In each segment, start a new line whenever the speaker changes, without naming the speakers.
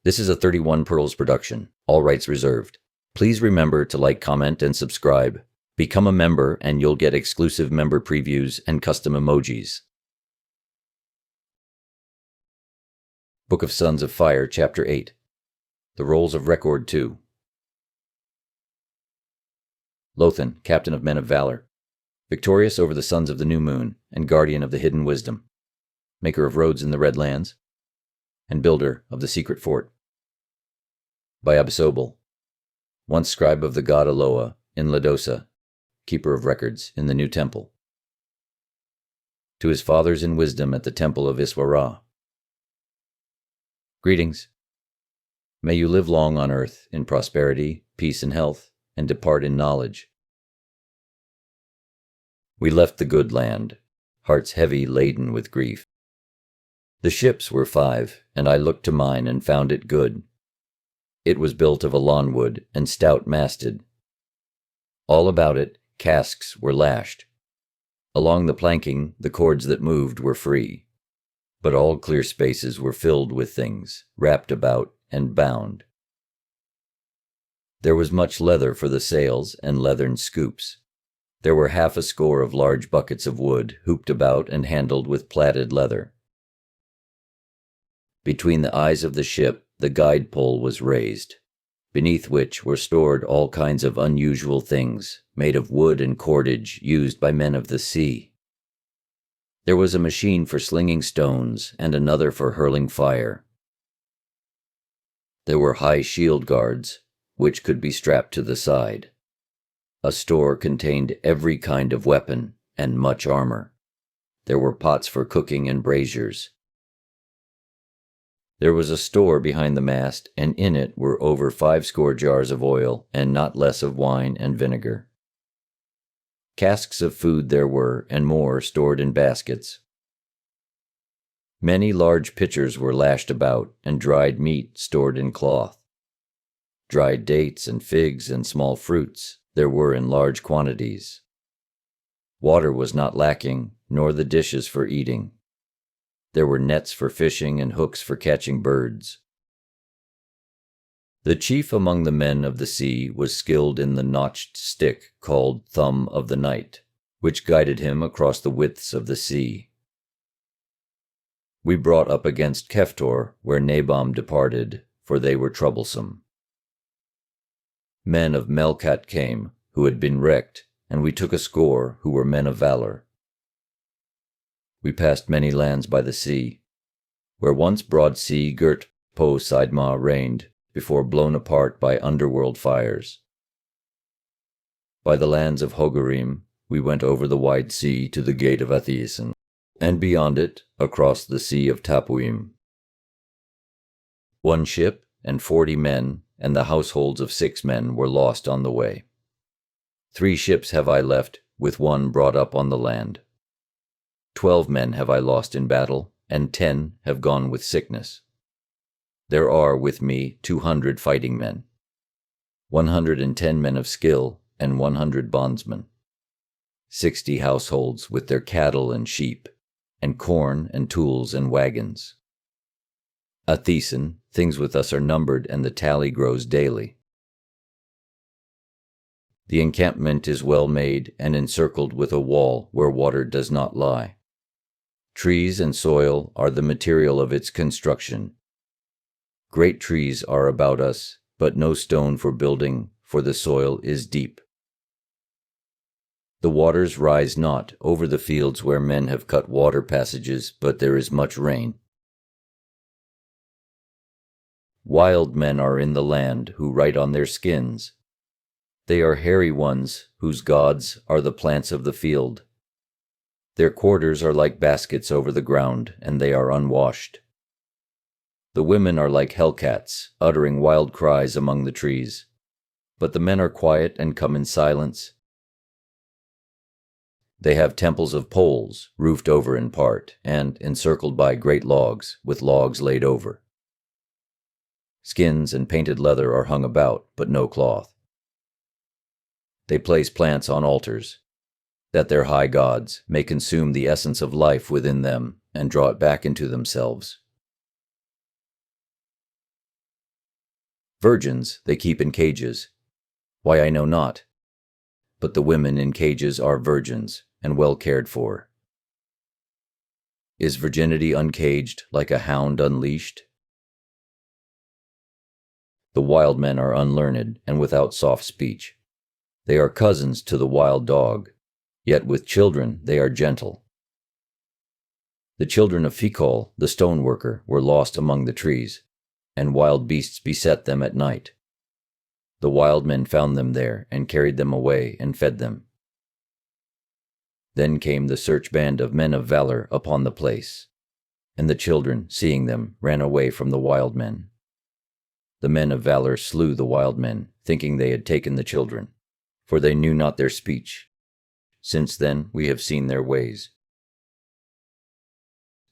This is a 31 Pearls production, all rights reserved. Please remember to like, comment, and subscribe. Become a member and you'll get exclusive member previews and custom emojis. Book of Sons of Fire, Chapter 8. The Rolls of Record 2. Lothan, Captain of Men of Valor, victorious over the Sons of the New Moon, and guardian of the hidden wisdom, maker of roads in the Red Lands, and builder of the secret fort. By Abisobel, once scribe of the god Aloa in Ladosa, keeper of records in the New Temple. To his fathers in wisdom at the Temple of Iswara. Greetings. May you live long on earth in prosperity, peace, and health, and depart in knowledge. We left the good land, hearts heavy laden with grief. The ships were 5, and I looked to mine and found it good. It was built of lawn wood and stout masted. All about it, casks were lashed. Along the planking, the cords that moved were free, but all clear spaces were filled with things, wrapped about and bound. There was much leather for the sails and leathern scoops. There were 50 of large buckets of wood, hooped about and handled with plaited leather. Between the eyes of the ship, the guide pole was raised, beneath which were stored all kinds of unusual things, made of wood and cordage used by men of the sea. There was a machine for slinging stones and another for hurling fire. There were high shield guards, which could be strapped to the side. A store contained every kind of weapon and much armor. There were pots for cooking and braziers. There was a store behind the mast, and in it were over 50 jars of oil, and not less of wine and vinegar. Casks of food there were, and more stored in baskets. Many large pitchers were lashed about, and dried meat stored in cloth. Dried dates and figs and small fruits there were in large quantities. Water was not lacking, nor the dishes for eating. There were nets for fishing and hooks for catching birds. The chief among the men of the sea was skilled in the notched stick called Thumb of the Night, which guided him across the widths of the sea. We brought up against Keftor, where Nabam departed, for they were troublesome. Men of Melkat came, who had been wrecked, and we took 10 who were men of valor. We passed many lands by the sea, where once broad sea-girt Po-Sidma reigned, before blown apart by underworld fires. By the lands of Hogarim, we went over the wide sea to the gate of Athiesin, and beyond it, across the sea of Tapuim. 1 ship and 40 men, and the households of 6 men were lost on the way. 3 ships have I left, with 1 brought up on the land. 12 men have I lost in battle, and 10 have gone with sickness. There are with me 200 fighting men, 110 men of skill, and 100 bondsmen, 60 households with their cattle and sheep, and corn and tools and wagons. Athiesin, things with us are numbered, and the tally grows daily. The encampment is well made and encircled with a wall where water does not lie. Trees and soil are the material of its construction. Great trees are about us, but no stone for building, for the soil is deep. The waters rise not over the fields where men have cut water passages, but there is much rain. Wild men are in the land who write on their skins. They are hairy ones whose gods are the plants of the field. Their quarters are like baskets over the ground, and they are unwashed. The women are like hellcats, uttering wild cries among the trees. But the men are quiet and come in silence. They have temples of poles, roofed over in part, and encircled by great logs, with logs laid over. Skins and painted leather are hung about, but no cloth. They place plants on altars, that their high gods may consume the essence of life within them and draw it back into themselves. Virgins they keep in cages. Why, I know not. But the women in cages are virgins, and well cared for. Is virginity uncaged like a hound unleashed? The wild men are unlearned and without soft speech. They are cousins to the wild dog, yet with children they are gentle. The children of Fikol, the stone worker, were lost among the trees, and wild beasts beset them at night. The wild men found them there and carried them away and fed them. Then came the search band of men of valor upon the place, and the children, seeing them, ran away from the wild men. The men of valor slew the wild men, thinking they had taken the children, for they knew not their speech. Since then we have seen their ways.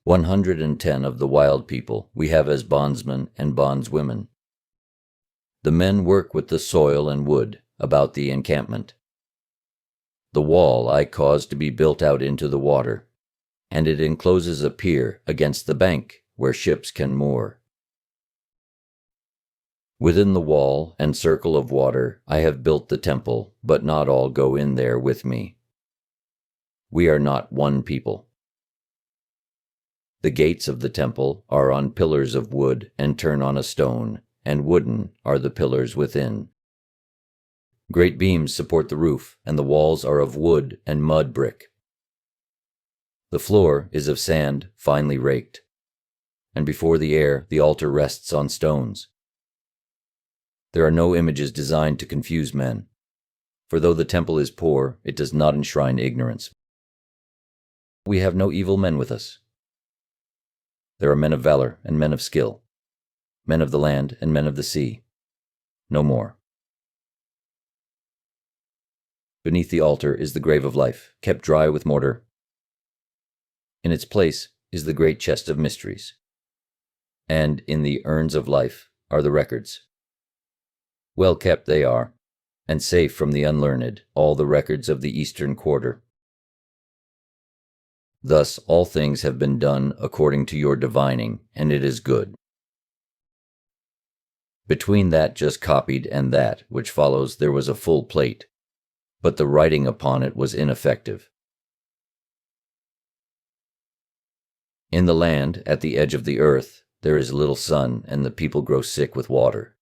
110 of the wild people we have as bondsmen and bondswomen. The men work with the soil and wood about the encampment. The wall I caused to be built out into the water, and it encloses a pier against the bank where ships can moor. Within the wall and circle of water I have built the temple, but not all go in there with me. We are not one people. The gates of the temple are on pillars of wood and turn on a stone, and wooden are the pillars within. Great beams support the roof, and the walls are of wood and mud brick. The floor is of sand finely raked, and before the air the altar rests on stones. There are no images designed to confuse men, for though the temple is poor, it does not enshrine ignorance. We have no evil men with us. There are men of valor and men of skill, men of the land and men of the sea, no more. Beneath the altar is the grave of life, kept dry with mortar. In its place is the great chest of mysteries, and in the urns of life are the records. Well kept they are, and safe from the unlearned, all the records of the eastern quarter. Thus all things have been done according to your divining, and it is good. Between that just copied and that which follows there was a full plate, but the writing upon it was ineffective. In the land, at the edge of the earth, there is little sun, and the people grow sick with water.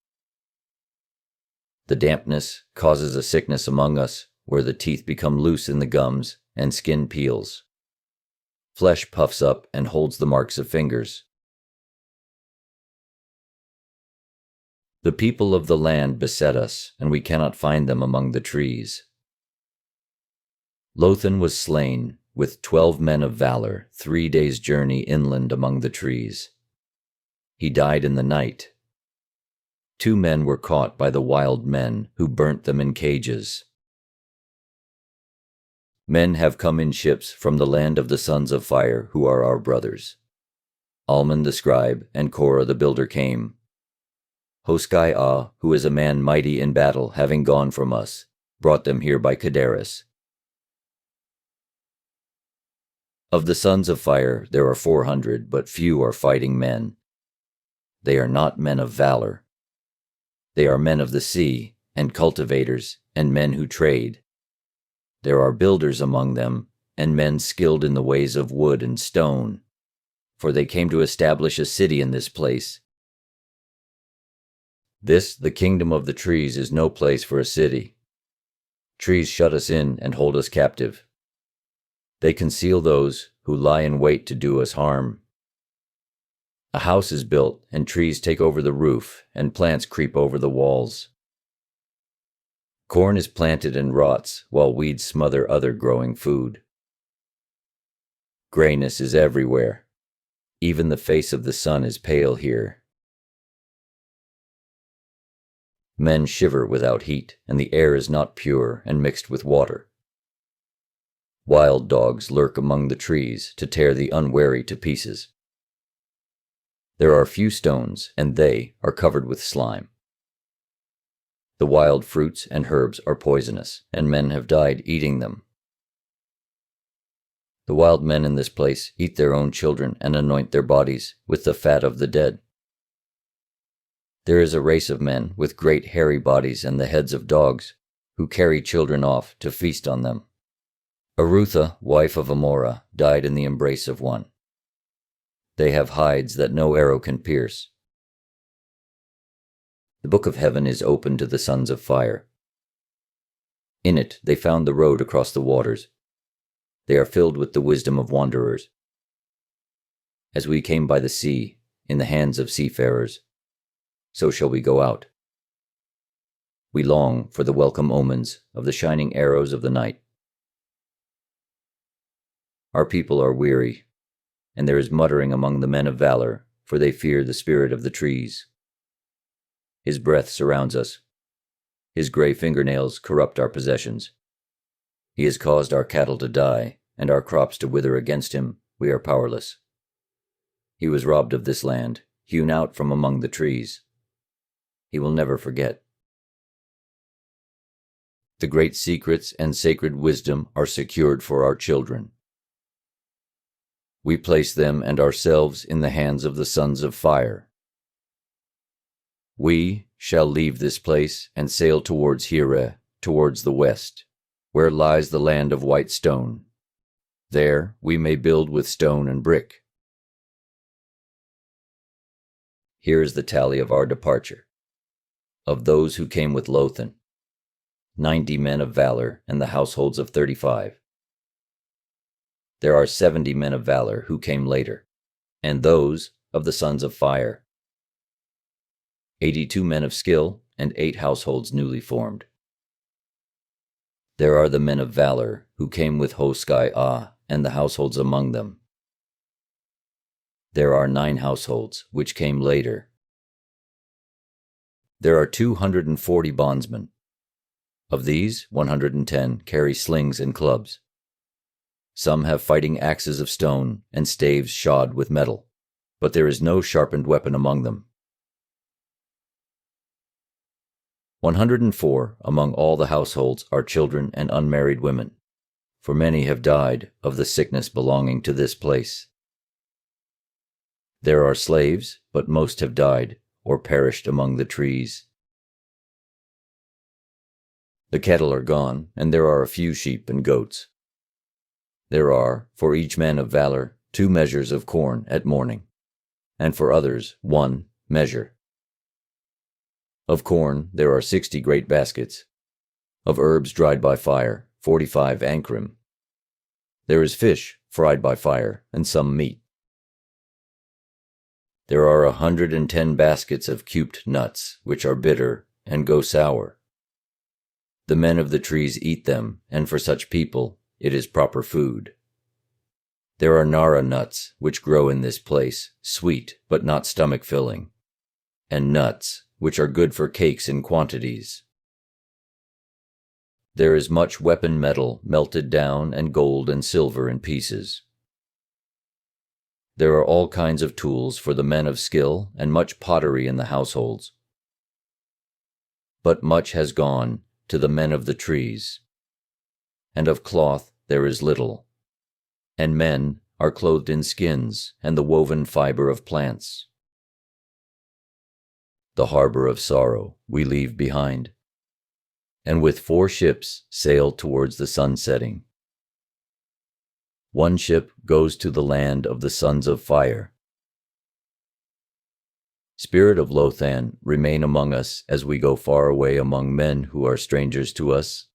The dampness causes a sickness among us, where the teeth become loose in the gums, and skin peels. Flesh puffs up and holds the marks of fingers. The people of the land beset us, and we cannot find them among the trees. Lothan was slain, with 12 men of valor, 3 days' journey inland among the trees. He died in the night. 2 men were caught by the wild men, who burnt them in cages. Men have come in ships from the land of the sons of fire, who are our brothers. Alman the scribe and Korah the builder came. Hoskai-Ah, who is a man mighty in battle, having gone from us, brought them here by Cadaris. Of the sons of fire there are 400, but few are fighting men. They are not men of valor. They are men of the sea, and cultivators, and men who trade. There are builders among them, and men skilled in the ways of wood and stone, for they came to establish a city in this place. This, the kingdom of the trees, is no place for a city. Trees shut us in and hold us captive. They conceal those who lie in wait to do us harm. A house is built, and trees take over the roof, and plants creep over the walls. Corn is planted and rots, while weeds smother other growing food. Grayness is everywhere. Even the face of the sun is pale here. Men shiver without heat, and the air is not pure and mixed with water. Wild dogs lurk among the trees to tear the unwary to pieces. There are few stones, and they are covered with slime. The wild fruits and herbs are poisonous, and men have died eating them. The wild men in this place eat their own children and anoint their bodies with the fat of the dead. There is a race of men with great hairy bodies and the heads of dogs, who carry children off to feast on them. Arutha, wife of Amora, died in the embrace of one. They have hides that no arrow can pierce. The book of heaven is open to the sons of fire. In it they found the road across the waters. They are filled with the wisdom of wanderers. As we came by the sea, in the hands of seafarers, so shall we go out. We long for the welcome omens of the shining arrows of the night. Our people are weary, and there is muttering among the men of valor, for they fear the spirit of the trees. His breath surrounds us. His gray fingernails corrupt our possessions. He has caused our cattle to die, and our crops to wither. Against him we are powerless. He was robbed of this land, hewn out from among the trees. He will never forget. The great secrets and sacred wisdom are secured for our children. We place them and ourselves in the hands of the sons of fire. We shall leave this place and sail towards Hireh, towards the west, where lies the land of white stone. There we may build with stone and brick. Here is the tally of our departure. Of those who came with Lothan, 90 men of valor and the households of 35. There are 70 men of valor who came later, and those of the sons of fire. 82 men of skill and 8 households newly formed. There are the men of valor who came with Hoskai-Ah and the households among them. There are 9 households which came later. There are 240 bondsmen. Of these, 110 carry slings and clubs. Some have fighting axes of stone and staves shod with metal, but there is no sharpened weapon among them. 104 among all the households are children and unmarried women, for many have died of the sickness belonging to this place. There are slaves, but most have died or perished among the trees. The cattle are gone, and there are a few sheep and goats. There are, for each man of valor, 2 measures of corn at morning, and for others 1 measure. Of corn there are 60 great baskets. Of herbs dried by fire, 45 ankrim. There is fish fried by fire, and some meat. There are 110 baskets of cuped nuts, which are bitter and go sour. The men of the trees eat them, and for such people it is proper food. There are nara nuts, which grow in this place, sweet but not stomach-filling, and nuts, which are good for cakes in quantities. There is much weapon metal melted down and gold and silver in pieces. There are all kinds of tools for the men of skill and much pottery in the households. But much has gone to the men of the trees, and of cloth there is little, and men are clothed in skins and the woven fiber of plants. The harbor of sorrow we leave behind, and with 4 ships sail towards the sun setting. 1 ship goes to the land of the sons of fire. Spirit of Lothan, remain among us as we go far away among men who are strangers to us,